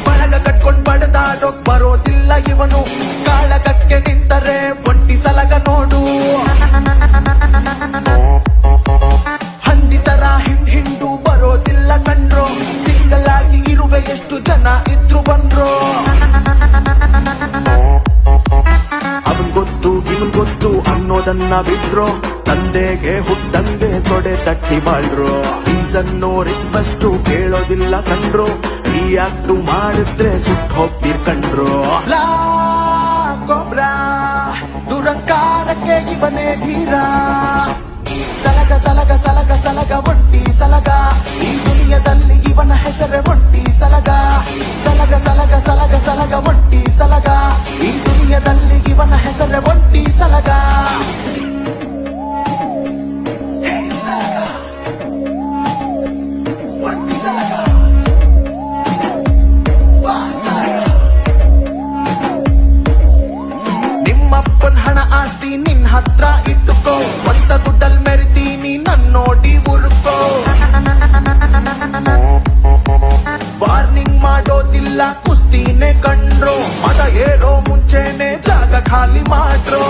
ಬಳಗ ಕಟ್ಕೊಂಡ್ ಬಡದಾಡೋಕ್ ಬರೋದಿಲ್ಲ ಇವನು, ಕಾಳಗಕ್ಕೆ ನಿಂತರೆ ಒಂಟಿ ಸಲಗ ನೋಡು. ಹಂದಿತರ ಹಿಂಡು ಬರೋದಿಲ್ಲ ಕಣ್ರೋ, ಸಿಂಗಲ್ ಆಗಿ ಇರುವೆ ಎಷ್ಟು ಜನ ಇದ್ರು ಬಂದ್ರು. ಅವನ್ ಗೊತ್ತು ಇವನ್ ಗೊತ್ತು ಅನ್ನೋದನ್ನ ಬಿಟ್ರು, ತಂದೆಗೆ ಹುಟ್ಟಂಗೆ ತೊಡೆ ತಟ್ಟಿ ಬಾಳ್ರು. ರೀಸನ್ನು ರಿಕ್ವೆಸ್ಟ್ ಕೇಳೋದಿಲ್ಲ ಕಂಡ್ರು, ರಿಯಾಕ್ಟ್ ಮಾಡಿದ್ರೆ ಸುಟ್ಟು ಹೋಗ್ತೀರ್ ಕಂಡ್ರು. ಕೊಬ್ರಾ ದುರಂಕಾರಕ್ಕೆ ಇವನೇ ಧೀರ, ಸಲಗ ಸಲಗ ಸಲಗ ಸಲಗ ಒಂಟಿ ಸಲಗ, ಈ ದುನಿಯದಲ್ಲಿ ಇವನ ಹೆಸರೇ ಒಂಟಿ ಸಲಗ. ಸಲಗ ಸಲಗ ಸಲಗ ಸಲಗ ಒಂಟಿ ಸಲಗ, ಈ ದುನಿಯದಲ್ಲಿ ಇವನ ಹೆಸರೇ ಒಂಟಿ ಸಲಗ. ನಿಮ್ಮಪ್ಪನ್ ಹಣ ಆಸ್ತಿ ನಿನ್ ಹತ್ರ ಇಟ್ಟುಕೋ, ಸ್ವಂತ ದುಡ್ಡಲ್ ಮೆರಿತೀನಿ ನನ್ನೋಡಿ ಉರುಕೋ. ವಾರ್ನಿಂಗ್ ಮಾಡೋದಿಲ್ಲ ಕುಸ್ತಿನೇ ಕಂಡ್ರು, ಮದ ಏರೋ ಮುಂಚೆನೆ ಜಾಗ ಖಾಲಿ ಮಾಡ್ರು.